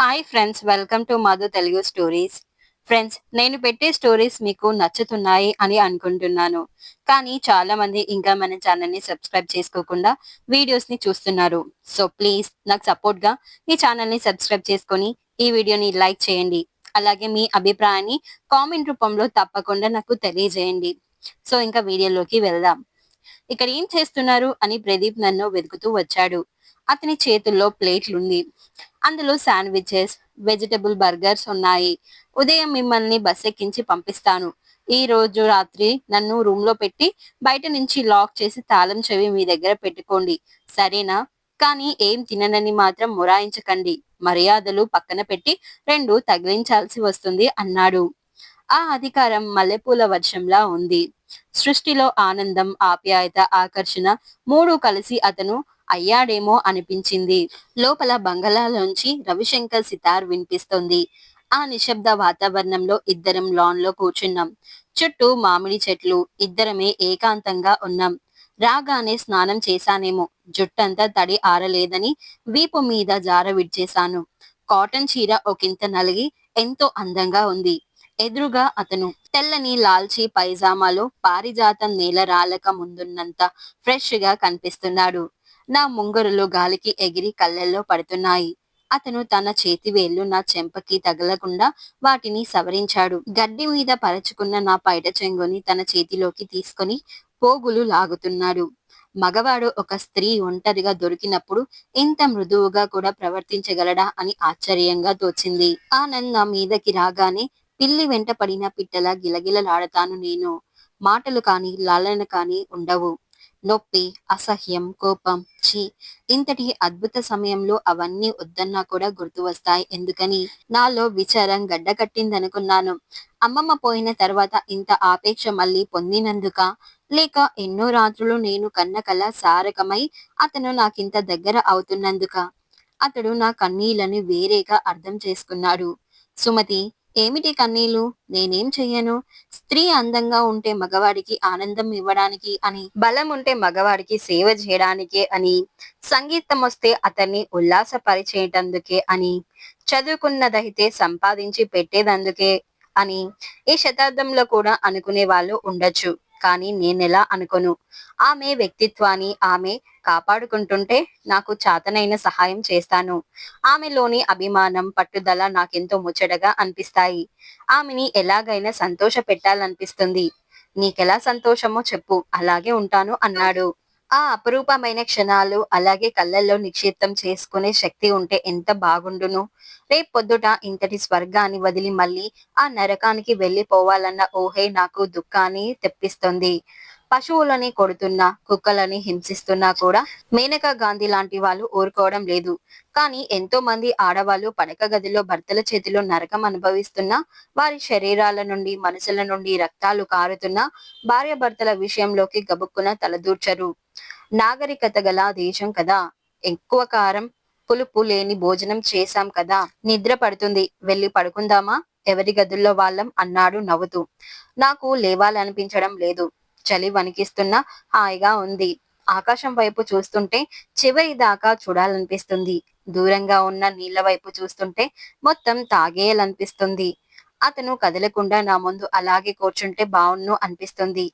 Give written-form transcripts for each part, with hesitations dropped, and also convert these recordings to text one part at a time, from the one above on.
Hi friends, welcome to Madhu Telugu stories. Friends, నేను పెట్టే stories మీకు నచ్చుతున్నాయి అని అనుకుంటున్నాను. కానీ చాలా మంది ఇంకా మన ఛానల్ని సబ్స్క్రైబ్ చేసుకోకుండా వీడియోస్ని చూస్తున్నారు. సో ప్లీజ్ నాకు సపోర్ట్గా ఈ ఛానల్ని సబ్స్క్రైబ్ చేసుకొని ఈ వీడియోని లైక్ చేయండి. అలాగే మీ అభిప్రాయాన్ని కామెంట్ రూపంలో తప్పకుండా నాకు తెలియజేయండి. సో ఇంకా వీడియోలోకి వెళ్దాం. ఇక్కడ ఏం చేస్తున్నారు అని ప్రదీప్ నన్ను వెతుకుతూ వచ్చాడు. అతని చేతుల్లో ప్లేట్లుంది. అందులో శాండ్విచెస్, వెజిటబుల్ బర్గర్స్ ఉన్నాయి. ఉదయం మిమ్మల్ని బస్ ఎక్కించి పంపిస్తాను. ఈ రోజు రాత్రి నన్ను రూమ్ లో పెట్టి బయట నుంచి లాక్ చేసి తాళం చెవి మీ దగ్గర పెట్టుకోండి, సరేనా? కానీ ఏం తిననని మాత్రం మొరాయించకండి. మర్యాదలు పక్కన పెట్టి రెండు తగిలించాల్సి వస్తుంది అన్నాడు. ఆ అధికారం మల్లెపూల వర్షంలా ఉంది. సృష్టిలో ఆనందం, ఆప్యాయత, ఆకర్షణ మూడు కలిసి అతను అయ్యాడేమో అనిపించింది. లోపల బంగళాలోంచి రవిశంకర్ సితార్ వినిపిస్తోంది. ఆ నిశ్శబ్ద వాతావరణంలో ఇద్దరం లాన్ లో కూర్చున్నాం. చుట్టూ మామిడి చెట్లు. ఇద్దరమే ఏకాంతంగా ఉన్నాం. రాగానే స్నానం చేశానేమో, జుట్టంతా తడి ఆరలేదని వీపు మీద జార విడిచేశాను. కాటన్ చీర ఒకంత నలిగి ఎంతో అందంగా ఉంది. ఎదురుగా అతను తెల్లని లాల్చీ పైజామాలో పారిజాతం నేల రాలక ముందున్నంత ఫ్రెష్ గా కనిపిస్తున్నాడు. నా ముంగురులు గాలికి ఎగిరి కళ్ళల్లో పడుతున్నాయి. అతను తన చేతి వేళ్లు నా చెంపకి తగలకుండా వాటిని సవరించాడు. గడ్డి మీద పరచుకున్న నా పైట చెంగుని తన చేతిలోకి తీసుకొని పోగులు లాగుతున్నాడు. మగవాడు ఒక స్త్రీ ఒంటరిగా దొరికినప్పుడు ఇంత మృదువుగా కూడా ప్రవర్తించగలడా అని ఆశ్చర్యంగా తోచింది. ఆనంద్ నా మీదకి రాగానే పిల్లి వెంట పడిన పిట్టలా గిలగిలలాడతాను నేను. మాటలు కాని లాలన కాని ఉండవు. నొప్పి, అసహ్యం, కోపం, ఛీ, ఇంతటి అద్భుత సమయంలో అవన్నీ వద్దన్నా కూడా గుర్తు వస్తాయి ఎందుకని? నాలో విచారం గడ్డకట్టిందనుకున్నాను. అమ్మమ్మ పోయిన తర్వాత ఇంత ఆపేక్ష మళ్ళీ పొందినందుక, లేక ఎన్నో రాత్రులు నేను కన్న కల సారకమై అతను నాకింత దగ్గర అవుతున్నందుక? అతడు నా కన్నీళ్లను వేరేగా అర్థం చేసుకున్నాడు. సుమతి, ఏమిటి కన్నీళ్లు? నేనేం చెయ్యను? స్త్రీ అందంగా ఉంటే మగవాడికి ఆనందం ఇవ్వడానికి అని, బలం ఉంటే మగవాడికి సేవ చేయడానికే అని, సంగీతం వస్తే అతన్ని ఉల్లాసపరిచేటందుకే అని, చదువుకున్నదైతే సంపాదించి పెట్టేదందుకే అని ఈ శతాబ్దంలో కూడా అనుకునే వాళ్ళు ఉండొచ్చు. కానీ నేనెలా అనుకోను. ఆమె వ్యక్తిత్వాన్ని ఆమె కాపాడుకుంటుంటే నాకు చాతనైన సహాయం చేస్తాను. ఆమెలోని అభిమానం, పట్టుదల నాకెంతో ముచ్చటగా అనిపిస్తాయి. ఆమెని ఎలాగైనా సంతోష పెట్టాలనిపిస్తుంది. నీకెలా సంతోషమో చెప్పు, అలాగే ఉంటాను అన్నాడు. ఆ అపురూపమైన క్షణాలు అలాగే కళ్ళల్లో నిక్షిప్తం చేసుకునే శక్తి ఉంటే ఎంత బాగుండును. రేపొద్దుట ఇంతటి స్వర్గాన్ని వదిలి మళ్ళీ ఆ నరకానికి వెళ్ళిపోవాలన్న ఊహే నాకు దుఃఖాన్ని తెప్పిస్తుంది. పశువులని కొడుతున్నా, కుక్కలని హింసిస్తున్నా కూడా మేనకా గాంధీ లాంటి వాళ్ళు ఊరుకోవడం లేదు. కానీ ఎంతో మంది ఆడవాళ్ళు పడక గదిలో భర్తల చేతిలో నరకం అనుభవిస్తున్నా, వారి శరీరాల నుండి, మనసుల నుండి రక్తాలు కారుతున్నా భార్యాభర్తల విషయంలోకి గబుక్కున తలదూర్చరు. నాగరికత గల దేశం కదా. ఎక్కువ కారం, పులుపు లేని భోజనం చేశాం కదా, నిద్ర పడుతుంది, వెళ్ళి పడుకుందామా? ఎవరి గదుల్లో వాళ్ళం అన్నాడు నవ్వుతూ. నాకు లేవాలనిపించడం లేదు. చలి వణికిస్తున్నా హాయిగా ఉంది. ఆకాశం వైపు చూస్తుంటే చివరి దాకా చూడాలనిపిస్తుంది. దూరంగా ఉన్న నీళ్ల వైపు చూస్తుంటే మొత్తం తాగేయాలనిపిస్తుంది. అతను కదలకుండా నా ముందు అలాగే కూర్చుంటే బావున్ను అనిపిస్తుంది.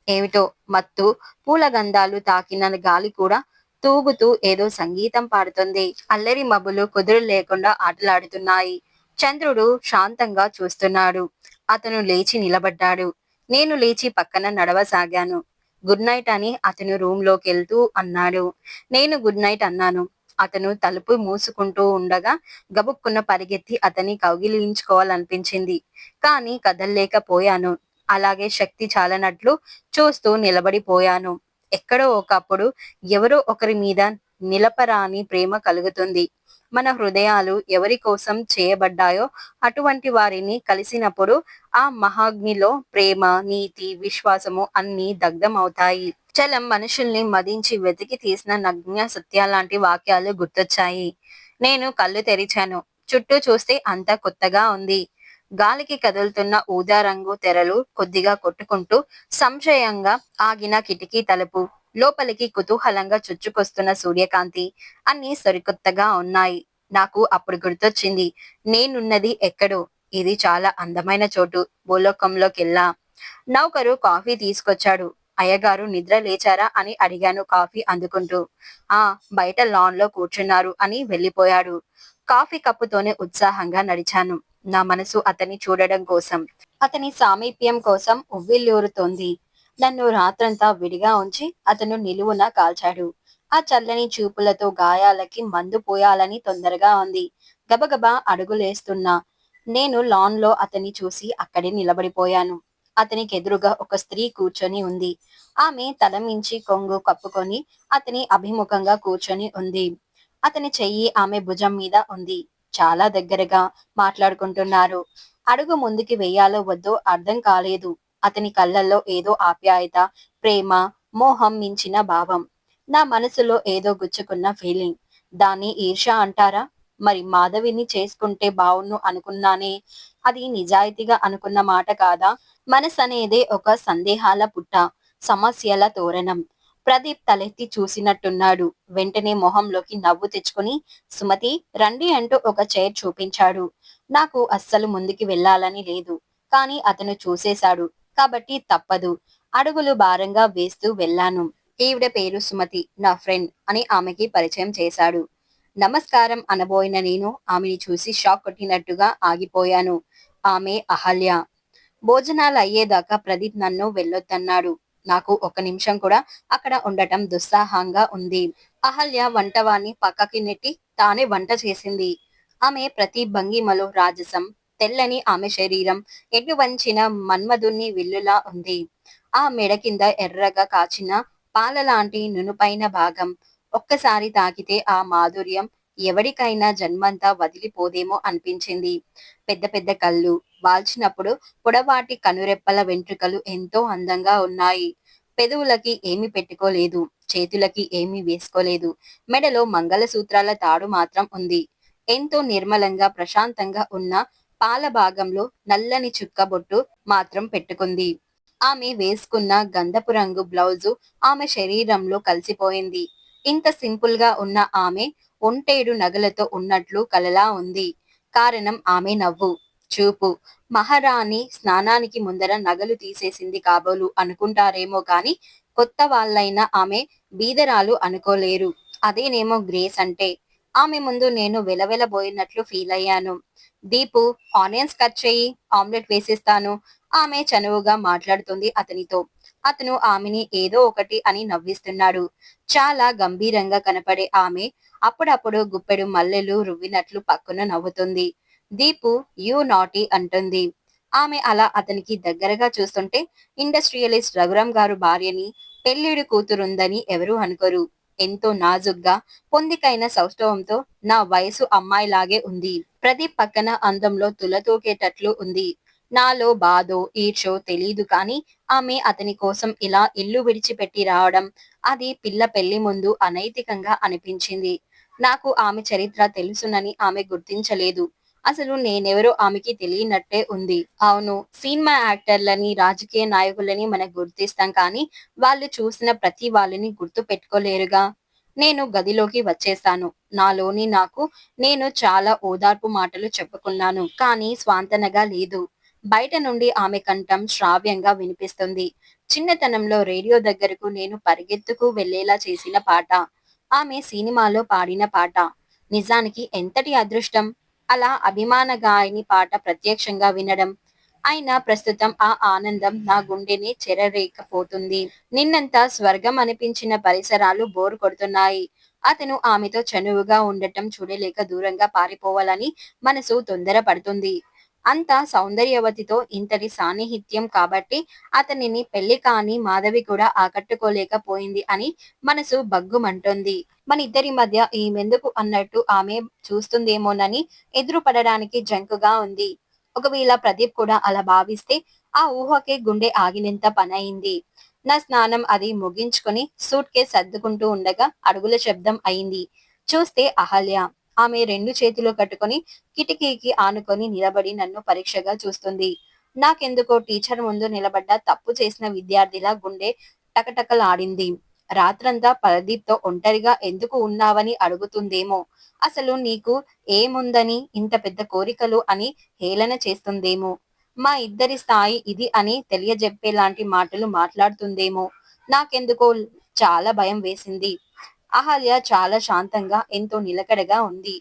ఏమిటో మత్తు, పూల గంధాలు తాకిన గాలి కూడా తూగుతూ ఏదో సంగీతం పాడుతుంది. అల్లరి మబ్బులు కుదురు లేకుండా ఆటలాడుతున్నాయి. చంద్రుడు శాంతంగా చూస్తున్నాడు. అతను లేచి నిలబడ్డాడు. నేను లేచి పక్కన నడవసాగాను. గుడ్ నైట్ అని అతను రూమ్ లోకి వెళ్తూ అన్నాడు. నేను గుడ్ నైట్ అన్నాను. అతను తలుపు మూసుకుంటూ ఉండగా గబుక్కున్న పరిగెత్తి అతన్ని కౌగిలించుకోవాలనిపించింది. కానీ కదల్లేకపోయాను. అలాగే శక్తి చాలనట్లు చూస్తూ నిలబడిపోయాను. ఎక్కడో ఒకప్పుడు ఎవరో ఒకరి మీద నిలపరాని ప్రేమ కలుగుతుంది. మన హృదయాలు ఎవరి కోసం చేయబడ్డాయో అటువంటి వారిని కలిసినప్పుడు ఆ మహాగ్నిలో ప్రేమ, నీతి, విశ్వాసము అన్నీ దగ్ధం అవుతాయి. చలం మనుషుల్ని మదించి వెతికి తీసిన నగ్న సత్యాలాంటి వాక్యాలు గుర్తొచ్చాయి. నేను కళ్ళు తెరిచాను. చుట్టూ చూస్తే అంతా కొత్తగా ఉంది. గాలికి కదులుతున్న ఊదా రంగు తెరలు కొద్దిగా కొట్టుకుంటూ సంశయంగా ఆగిన కిటికీ తలుపు, లోపలికి కుతూహలంగా చుచ్చుకొస్తున్న సూర్యకాంతి అన్నీ సరికొత్తగా ఉన్నాయి. నాకు అప్పుడు గుర్తొచ్చింది. నేనున్నది ఎక్కడో. ఇది చాలా అందమైన చోటు. భూలోకంలోకెళ్ళా. నౌకరు కాఫీ తీసుకొచ్చాడు. అయ్యగారు నిద్ర లేచారా అని అడిగాను కాఫీ అందుకుంటూ. ఆ, బయట లాన్ లో కూర్చున్నారు అని వెళ్ళిపోయాడు. కాఫీ కప్పుతోనే ఉత్సాహంగా నడిచాను. నా మనసు అతన్ని చూడడం కోసం, అతని సామీప్యం కోసం ఉవ్విళ్ళూరుతోంది. నన్ను రాత్రంతా విడిగా ఉంచి అతను నిలువున కాల్చాడు. ఆ చల్లని చూపులతో గాయాలకి మందు పోయాలని తొందరగా ఉంది. గబగబా అడుగులేస్తున్నా. నేను లాన్ లో అతన్ని చూసి అక్కడే నిలబడిపోయాను. అతనికెదురుగా ఒక స్త్రీ కూర్చొని ఉంది. ఆమె తలమించి కొంగు కప్పుకొని అతని అభిముఖంగా కూర్చొని ఉంది. అతని చెయ్యి ఆమె భుజం మీద ఉంది. చాలా దగ్గరగా మాట్లాడుకుంటున్నారు. అడుగు ముందుకి వెయ్యాలో వద్దో అర్థం కాలేదు. అతని కళ్ళల్లో ఏదో ఆప్యాయత, ప్రేమ, మోహం మించిన భావం. నా మనసులో ఏదో గుచ్చుకున్న ఫీలింగ్. దాన్ని ఈర్ష్య అంటారా? మరి మాధవిని చేసుకుంటే బావుణ్ణు అనుకున్నానే. అది నిజాయితీగా అనుకున్న మాట కాదా? మనసనేదే ఒక సందేహాల పుట్ట, సమస్యల తోరణం. ప్రదీప్ తలెత్తి చూసినట్టున్నాడు. వెంటనే మొహంలోకి నవ్వు తెచ్చుకుని, సుమతి రండి అంటూ ఒక చైర్ చూపించాడు. నాకు అస్సలు ముందుకి వెళ్ళాలని లేదు. కానీ అతను చూసేశాడు. కాబట్టి తప్పదు. అడుగులు భారంగా వేస్తూ వెళ్ళాను. ఈవిడ పేరు సుమతి, నా ఫ్రెండ్ అని ఆమెకి పరిచయం చేశాడు. నమస్కారం అనబోయిన నేను ఆమెని చూసి షాక్ కొట్టినట్టుగా ఆగిపోయాను. ఆమె అహల్య. భోజనాలు అయ్యేదాకా ప్రదీప్ నన్ను వెళ్ళొద్దన్నాడు. నాకు ఒక నిమిషం కూడా అక్కడ ఉండటం దుస్సాహంగా ఉంది. అహల్య వంటవాణ్ణి పక్కకి నెట్టి తానే వంట చేసింది. ఆమె ప్రతి భంగిమలో రాజసం. తెల్లని ఆమె శరీరం ఎటు వంచిన మన్మధుని విల్లులా ఉంది. ఆ మెడ కింద ఎర్రగా కాచిన పాలలాంటి నునుపైన భాగం. ఒక్కసారి తాకితే ఆ మాధుర్యం ఎవడికైనా జన్మంతా వదిలిపోదేమో అనిపించింది. పెద్ద పెద్ద కళ్ళు, వాల్చినప్పుడు పొడవాటి కనురెప్పల వెంట్రుకలు ఎంతో అందంగా ఉన్నాయి. పెదవులకి ఏమి పెట్టుకోలేదు. చేతులకి ఏమీ వేసుకోలేదు. మెడలో మంగళసూత్రాల తాడు మాత్రం ఉంది. ఎంతో నిర్మలంగా ప్రశాంతంగా ఉన్న పాల భాగంలో నల్లని చుక్క బొట్టు మాత్రం పెట్టుకుంది. ఆమె వేసుకున్న గంధపు రంగు బ్లౌజు ఆమె శరీరంలో కలిసిపోయింది. ఇంత సింపుల్ గా ఉన్న ఆమె ఒంటేడు నగలతో ఉన్నట్లు కలలా ఉంది. కారణం ఆమె నవ్వు, చూపు. మహారాణి స్నానానికి ముందర నగలు తీసేసింది కాబోలు అనుకుంటారేమో కాని కొత్త వాళ్ళైనా ఆమె బీదరాలు అనుకోలేరు. అదేనేమో గ్రేస్ అంటే. ఆమె ముందు నేను వెలవెలబోయినట్లు ఫీల్ అయ్యాను. దీపు, ఆనియన్స్ కట్ చెయ్యి, ఆమ్లెట్ వేసేస్తాను. ఆమె చనువుగా మాట్లాడుతుంది అతనితో. అతను ఆమెని ఏదో ఒకటి అని నవ్విస్తున్నాడు. చాలా గంభీరంగా కనపడే ఆమె అప్పుడప్పుడు గుప్పెడు మల్లెలు రువ్వినట్లు పక్కన నవ్వుతుంది. దీపు, యూ నాటీ అంటుంది. ఆమె అలా అతనికి దగ్గరగా చూస్తుంటే ఇండస్ట్రియలిస్ట్ రఘురాం గారు భార్యని, పెళ్ళిడు కూతురుందని ఎవరూ అనుకోరు. ఎంతో నాజుగ్గా, పొందికైన సౌష్ఠవంతో నా వయసు అమ్మాయిలాగే ఉంది. ప్రదీప్ పక్కన అందంలో తులతూగేటట్లు ఉంది. నాలో బాధో ఈర్షో తెలీదు కాని ఆమె అతని కోసం ఇలా ఇల్లు విడిచిపెట్టి రావడం, అది పిల్ల పెళ్లి ముందు అనైతికంగా అనిపించింది. నాకు ఆమె చరిత్ర తెలుసునని ఆమె గుర్తించలేదు. అసలు నేనెవరో ఆమెకి తెలియనట్టే ఉంది. అవును, సినిమా యాక్టర్లని, రాజకీయ నాయకులని మనం గుర్తిస్తాం కానీ వాళ్ళు చూసిన ప్రతి వాళ్ళని గుర్తు పెట్టుకోలేరుగా. నేను గదిలోకి వచ్చేశాను. నాలోని నాకు నేను చాలా ఓదార్పు మాటలు చెప్పుకున్నాను. కానీ స్వాంతనగా లేదు. బయట నుండి ఆమె కంఠం శ్రావ్యంగా వినిపిస్తుంది. చిన్నతనంలో రేడియో దగ్గరకు నేను పరిగెత్తుకు వెళ్లేలా చేసిన పాట. ఆమె సినిమాలో పాడిన పాట. నిజానికి ఎంతటి అదృష్టం అలా అభిమాన గాయని పాట ప్రత్యక్షంగా వినడం. అయినా ప్రస్తుతం ఆ ఆనందం నా గుండెని చెరరేకపోతుంది. నిన్నంతా స్వర్గం అనిపించిన పరిసరాలు బోరు కొడుతున్నాయి. అతను ఆమెతో చనువుగా ఉండటం చూడలేక దూరంగా పారిపోవాలని మనసు తొందర పడుతుంది. అంత సౌందర్యవతితో ఇంతటి సాన్నిహిత్యం కాబట్టి అతనిని పెళ్లి కాని మాధవి కూడా ఆకట్టుకోలేకపోయింది అని మనసు బగ్గుమంటోంది. మన ఇద్దరి మధ్య ఈమెందుకు అన్నట్టు ఆమె చూస్తుందేమోనని ఎదురు పడడానికి జంకుగా ఉంది. ఒకవేళ ప్రదీప్ కూడా అలా భావిస్తే ఆ ఊహకే గుండె ఆగినంత పనయింది. నా స్నానం అది ముగించుకొని సూట్ కేస్ సర్దుకుంటూ ఉండగా అడుగుల శబ్దం అయింది. చూస్తే అహల్య. ఆమె రెండు చేతులు కట్టుకొని కిటికీకి ఆనుకొని నిలబడి నన్ను పరీక్షగా చూస్తుంది. నాకెందుకో టీచర్ ముందు నిలబడ్డ తప్పు చేసిన విద్యార్థిలా గుండె టకటకలాడింది. రాత్రంతా ప్రదీప్‌తో ఒంటరిగా ఎందుకు ఉన్నావని అడుగుతుందేమో. అసలు నీకు ఏముందని ఇంత పెద్ద కోరికలు అని హేళన చేస్తుందేమో. మా ఇద్దరి స్థాయి ఇది అని తెలియజెప్పేలాంటి మాటలు మాట్లాడుతుందేమో. నాకెందుకో చాలా భయం వేసింది. అహల్య చాలా శాంతంగా, ఎంతో నిలకడగా ఉంది.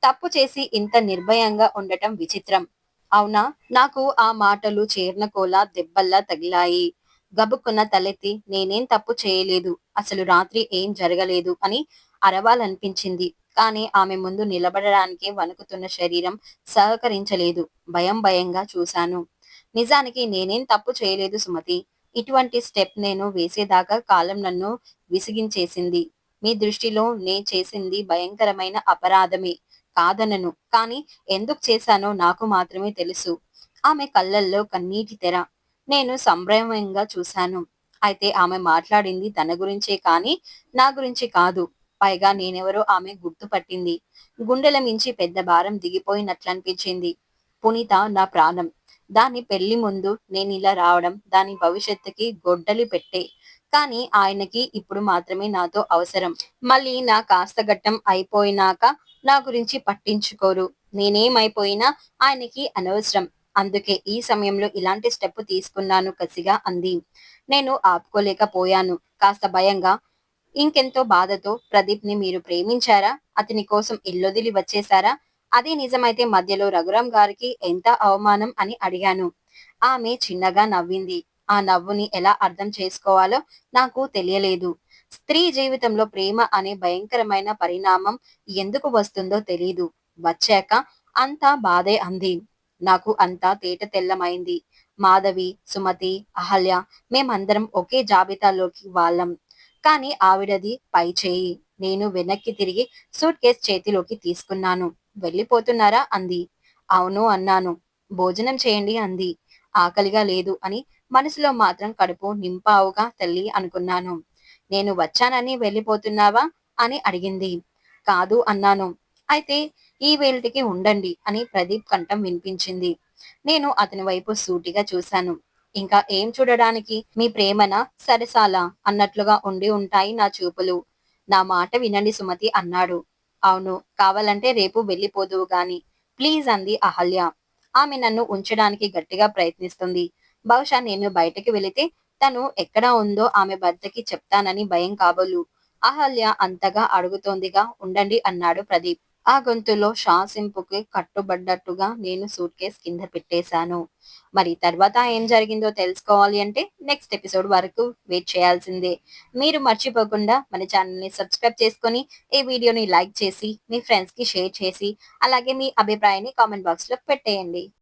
తప్పు చేసి ఇంత నిర్భయంగా ఉండటం విచిత్రం. అవునా? నాకు ఆ మాటలు చేర్నకోలా దెబ్బల్లా తగిలాయి. గబుక్కున తలెత్తి నేనేం తప్పు చేయలేదు. అసలు రాత్రి ఏం జరగలేదు అని అరవాలనిపించింది. కానీ ఆమె ముందు నిలబడడానికి వణుకుతున్న శరీరం సహకరించలేదు. భయం భయంగా చూశాను. నిజానికి నేనేం తప్పు చేయలేదు సుమతి. ఇటువంటి స్టెప్ నేను వేసేదాకా కాలం నన్ను విసిగించేసింది. మీ దృష్టిలో నే చేసింది భయంకరమైన అపరాధమే. కాదనను. కానీ ఎందుకు చేశానో నాకు మాత్రమే తెలుసు. ఆమె కళ్ళల్లో కన్నీటి తెర. నేను సంభ్రమంగా చూశాను. అయితే ఆమె మాట్లాడింది తన గురించే కానీ, నా గురించి కాదు. పైగా నేనెవరో ఆమె గుర్తుపట్టింది. గుండెల మించి పెద్ద భారం దిగిపోయినట్లనిపించింది. పునీత నా ప్రాణం. దాని పెళ్లి ముందు నేనిలా రావడం దాని భవిష్యత్తుకి గొడ్డలి పెట్టే. కానీ ఆయనకి ఇప్పుడు మాత్రమే నాతో అవసరం. మళ్ళీ నా కాస్తగట్టం అయిపోయినాక నా గురించి పట్టించుకోరు. నేనేమైపోయినా ఆయనకి అనవసరం. అందుకే ఈ సమయంలో ఇలాంటి స్టెప్ తీసుకున్నాను కసిగా అంది. నేను ఆపుకోలేకపోయాను. కాస్త భయంగా, ఇంకెంతో బాధతో ప్రదీప్‌ని మీరు ప్రేమించారా? అతని కోసం ఇల్లొదిలి వచ్చేశారా? అదే నిజమైతే మధ్యలో రఘురాం గారికి ఎంత అవమానం అని అడిగాను. ఆమె చిన్నగా నవ్వింది. ఆ నవ్వుని ఎలా అర్థం చేసుకోవాలో నాకు తెలియలేదు. స్త్రీ జీవితంలో ప్రేమ అనే భయంకరమైన పరిణామం ఎందుకు వస్తుందో తెలీదు. వచ్చాక అంతా బాధే అంది. నాకు అంతా తేటతెల్లమైంది. మాధవి, సుమతి, అహల్య మేమందరం ఒకే జాబితాలోకి వాళ్ళం. కానీ ఆవిడది పైచేయి. నేను వెనక్కి తిరిగి సూట్ కేస్ చేతిలోకి తీసుకున్నాను. వెళ్ళిపోతున్నారా అంది. అవును అన్నాను. భోజనం చేయండి అంది. ఆకలిగా లేదు అని మనసులో మాత్రం కడుపు నింపావుగా తల్లి అనుకున్నాను. నేను వచ్చానని వెళ్ళిపోతున్నావా అని అడిగింది. కాదు అన్నాను. అయితే ఈ వేళటికి ఉండండి అని ప్రదీప్ కంఠం వినిపించింది. నేను అతని వైపు సూటిగా చూశాను. ఇంకా ఏం చూడడానికి? మీ ప్రేమన సరసాల అన్నట్లుగా ఉండి ఉంటాయి నా చూపులు. నా మాట వినండి సుమతి అన్నాడు. అవును, కావాలంటే రేపు వెళ్ళిపోదువు గాని. ప్లీజ్ అంది అహల్య. ఆమె నన్ను ఉంచడానికి గట్టిగా ప్రయత్నిస్తుంది. బహుశా నేను బయటకి వెళితే తను ఎక్కడ ఉందో ఆమె భర్తకి చెప్తానని భయం కాబోలు. అహల్య అంతగా అడుగుతోందిగా ఉండండి అన్నాడు ప్రదీప్. ఆ గొంతులో శాసింపుకి కట్టుబడ్డట్టుగా నేను సూట్ కేస్ కింద పెట్టేశాను. మరి తర్వాత ఏం జరిగిందో తెలుసుకోవాలి అంటే నెక్స్ట్ ఎపిసోడ్ వరకు వెయిట్ చేయాల్సిందే. మీరు మర్చిపోకుండా మన ఛానల్‌ని సబ్స్క్రైబ్ చేసుకొని, ఈ వీడియోని లైక్ చేసి, మీ ఫ్రెండ్స్‌కి షేర్ చేసి, అలాగే మీ అభిప్రాయాన్ని కామెంట్ బాక్స్‌లో పెట్టేయండి.